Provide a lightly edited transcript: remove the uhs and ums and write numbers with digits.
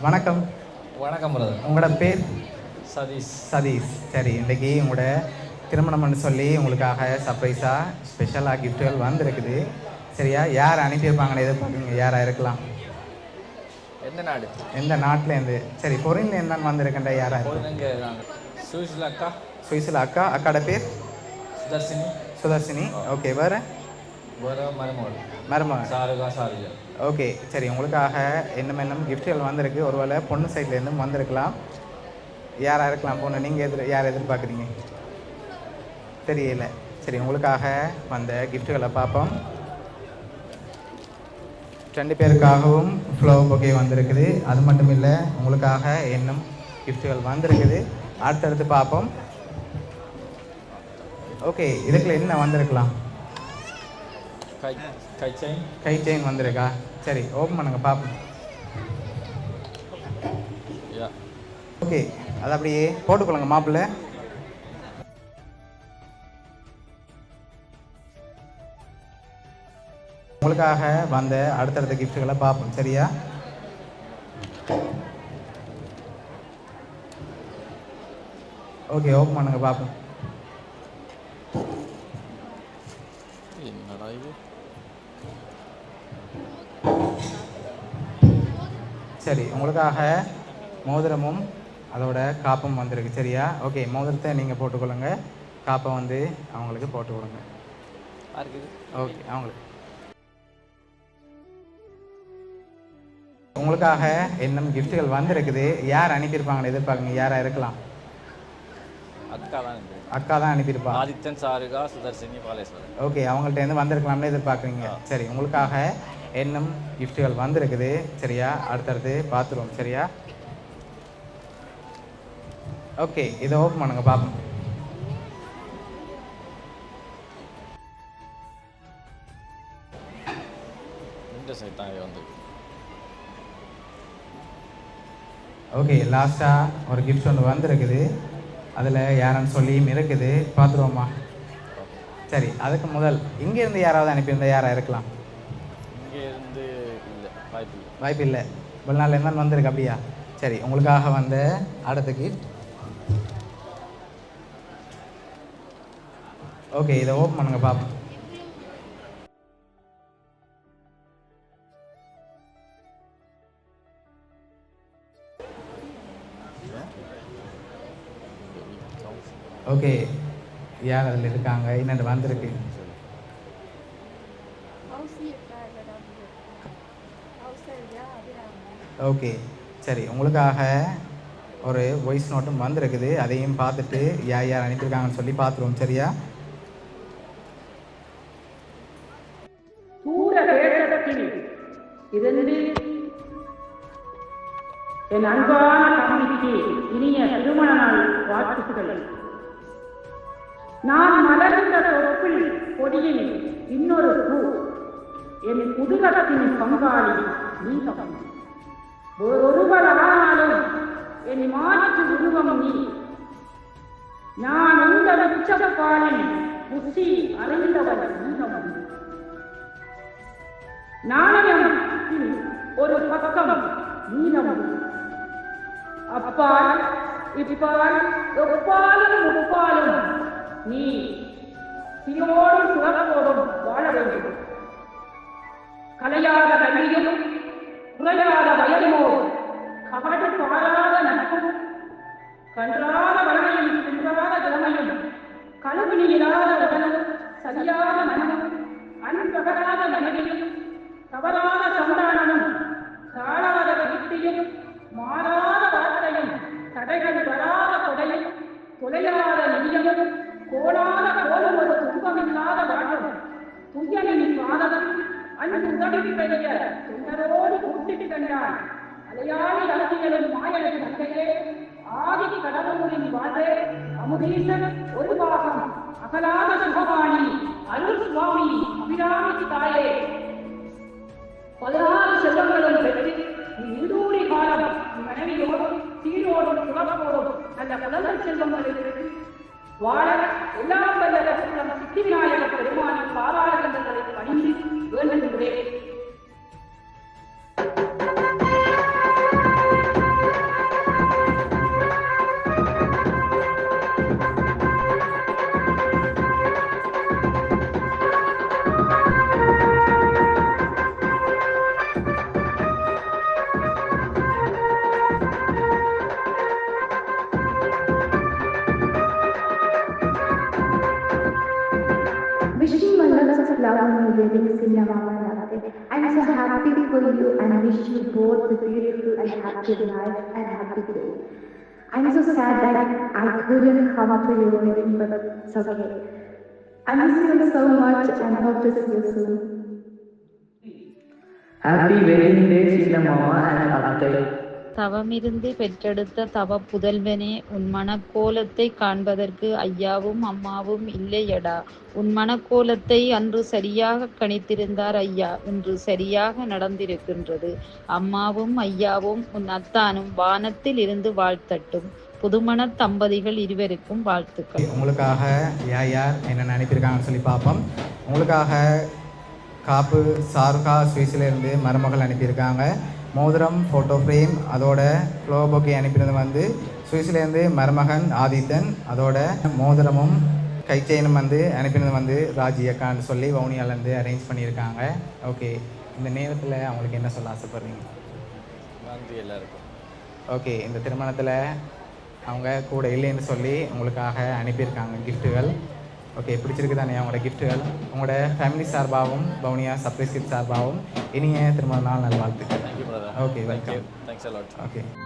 வணக்கம். வணக்கம் பிரதர். உங்களோட பேர்? சதீஷ். சதீஷ். சரி, இன்றைக்கி உங்களோட திருமணம்னு சொல்லி உங்களுக்காக சர்ப்ரைஸாக ஸ்பெஷலாக கிஃப்ட்டுகள் வந்திருக்குது. சரியா? யார் அனுப்பியிருப்பாங்கன்னு எதிர்பார்க்குறீங்க? யாராக இருக்கலாம்? எந்த நாடு? எந்த நாட்டிலேருந்து? சரி, பொருளில் என்னன்னு வந்திருக்கின்ற யாராக? சுவிஸில் அக்கா. சுவிஸில் அக்கா. அக்காட பேர்? சுதர்சினி. சுதர்சினி. ஓகே. வேறு? வேறு மருமகள். மருமகள். சாருகா சாரியா. ஓகே. சரி, உங்களுக்காக இன்னும் கிஃப்ட்டுகள் வந்திருக்கு. ஒருவேளை பொண்ணு சைட்லேருந்தும் வந்திருக்கலாம். யாராக இருக்கலாம் பொண்ணு? நீங்கள் யார் எதிர்பார்க்குறீங்க? தெரியல. சரி, உங்களுக்காக வந்த கிஃப்ட்டுகளை பார்ப்போம். 2 பேருக்காகவும் ஃப்ளவர் பொக்கே வந்திருக்குது. அது மட்டும் இல்லை, உங்களுக்காக இன்னும் கிஃப்ட்டுகள் வந்திருக்குது. அடுத்தடுத்து பார்ப்போம். ஓகே, இதுக்குள்ள என்ன வந்திருக்கலாம்? கை செயின் வந்திருக்கா? சரி, ஓப்பன் பண்ணுங்க பார்ப்போம். ஓகே, அது அப்படியே போட்டுக்கொள்ளுங்க மாப்பிள்ளை. உங்களுக்காக வந்த அடுத்தடுத்த கிஃப்ட்டுகளை பார்ப்போம். சரியா? ஓகே, ஓப்பன் பண்ணுங்க பார்ப்போம். சரி, உங்களுக்காக மோதிரமும் அதோட காப்பும் வந்திருக்கு. சரியா? ஓகே, மோதிரத்தை நீங்கள் போட்டுக்கொள்ளுங்க. காப்பை வந்து அவங்களுக்கு போட்டு கொடுங்க. ஓகே, அவங்களுக்கு. உங்களுக்காக இன்னும் கிஃப்ட்டுகள் வந்திருக்குது. யார் அனுப்பியிருப்பாங்கன்னு எதிர்பார்க்குங்க? யாராக இருக்கலாம்? அக்கா தான் அனுப்பியிருப்பாங்க. ஆதித்தன், சாருகா, சுதர்சினி, பாலேஸ்வரன். ஓகே, அவங்கள்ட்ட வந்திருக்கலாம்னு எதிர்பார்க்குறீங்க. சரி, உங்களுக்காக இன்னும் கிஃப்ட்டுகள் வந்திருக்குது. சரியா? அடுத்தடுத்து பார்த்துருவோம். சரியா? ஓகே, இதை ஓப்பன் பண்ணுங்க பார்ப்போம். ஓகே, லாஸ்ட்டாக ஒரு கிஃப்ட் ஒன்று வந்திருக்குது. அதில் யாருன்னு சொல்லியும் இருக்குது. பார்த்துருவோம்மா. சரி, அதுக்கு முதல் இங்கேருந்து யாராவது அனுப்பியிருந்தால் யாராக இருக்கலாம்? இங்கேருந்து இல்லை, வாய்ப்பு இல்லை. இவ்வளோ நாள் என்ன வந்திருக்கு? அப்படியா? சரி, உங்களுக்காக வந்த அடுத்த கிஃப்ட். ஓகே, இதை ஓப்பன் பண்ணுங்க பார்ப்போம். ஓகே, யார் அதில் இருக்காங்க? என்னென்னு வந்திருக்கு? ஓகே, சரி, உங்களுக்காக ஒரு வாய்ஸ் நோட்டும் வந்திருக்குது. அதையும் பார்த்துட்டு யார் யார் அனுப்பியிருக்காங்கன்னு சொல்லி பார்த்துருவோம். சரியா? என் அன்பான தம்பிக்கு இனிய திருமண நாள் வாழ்த்துக்கள். நான் மலர்ந்த தொப்பில் கொடியில் இன்னொரு பூ, என் குடும்பத்தின் பங்காளி நீகம். ஒருவரானாலும் என் மாற்று உருவம் நீ. நான் உங்கள் உச்சபாலின் புத்தி அறிந்தவர் நீகம். நாணயம் ஒரு பக்கம் நீளம். அப்பால் இப்பால் எப்பாலும் உப்பாலும் நீ சியோடும் சுரப்போடும் வாழ வேண்டும். கலையாத கல்வியும் குறையாத வயதுமோ கபடு பாராத நட்பும் கன்றாத வளமையும் குன்றாத திறமையும் கலவு நீராத உடலும் சரியாத மனமும் அன்பகராத மனைவியும் தவறாத சந்தானமும் காணாத கீர்த்தியும் மாறாத வார்த்தையும் தடைகள் வராத கொடையும் தொலையாத நிதியமும் கோடாத கோலும் ஒரு துன்பமில்லாத வாழ்வும் துயனின் பாதகம் அன்பு உதவி பெரிய தொண்டரோடு கூட்டிட்டு கண்டான் அலையாளி அரசியலும் மாயனது தந்தையே ஆதி கடவுளின் வாழ்வே அமுதீசன் ஒரு பாகம் அகலாத சுகவாணி அருள் சுவாமி அபிராமி தாயே 16 செல்வங்களும் பெற்று நீடூழி காலம் மனைவியோடும் சீரோடும் சுகத்தோடும் அந்த குழந்தை செல்வங்களை பெற்று வாழ எல்லாம் வல்ல சித்தி விநாயக பெருமானின் பாராளுகின்றதை பணிந்து வேண்டுகின்றேன். love me wedding cinema Namaste. I'm so happy for you and wish you both a beautiful and happy life and happy day. I'm so sad that I couldn't come to your wedding, but it's okay. I miss you so much and hope to see you soon. Happy wedding day, Sinamama and Atte. தவமிருந்து பெற்றெடுத்த தவ புதல்வனே, உன் மனக்கோலத்தை காண்பதற்கு ஐயாவும் அம்மாவும் இல்லையடா. உன் மனக்கோலத்தை அன்று சரியாக கணித்திருந்தார் ஐயா. இன்று சரியாக நடந்திருக்கின்றது. அம்மாவும் ஐயாவும் உன் அத்தானும் வானத்தில் இருந்து வாழ்த்தட்டும். புதுமண தம்பதிகள் இருவருக்கும் வாழ்த்துக்கள். உங்களுக்காக யார் யார் என்னென்ன அனுப்பியிருக்காங்கன்னு சொல்லி பார்ப்போம். உங்களுக்காக காப்பு சாருகா சுவிஸிலேருந்து மருமகள் அனுப்பியிருக்காங்க. மோதிரம் ஃபோட்டோ ஃப்ரேம் அதோட ஃப்ளவர் பொக்கே அனுப்பினது வந்து சுவிஸ்லேருந்து மருமகன் ஆதித்தன். அதோட மோதிரமும் கைச்செயினும் வந்து அனுப்பினது வந்து ராஜி அக்கான்னு சொல்லி வவுனியாலேருந்து அரேஞ்ச் பண்ணியிருக்காங்க. ஓகே, இந்த நேரத்தில் அவங்களுக்கு என்ன சொல்ல ஆசைப்பட்றீங்க? நன்றி எல்லாருக்கும். ஓகே, இந்த திருமணத்தில் அவங்க கூட இல்லைன்னு சொல்லி உங்களுக்காக அனுப்பியிருக்காங்க கிஃப்ட்டுகள். ஓகே, பிடிச்சிருக்கு தானே அவங்களோட கிஃப்ட்டுகள்? உங்களோட ஃபேமிலி சார்பாகவும் வவுனியா சர்ப்ரைஸ் கிஃப்ட் சார்பாகவும் இனிய திருமண நாள் நல்வாழ்த்துக்கள். Thank you, brother. Okay, Thank you. welcome. Thanks a lot. Okay.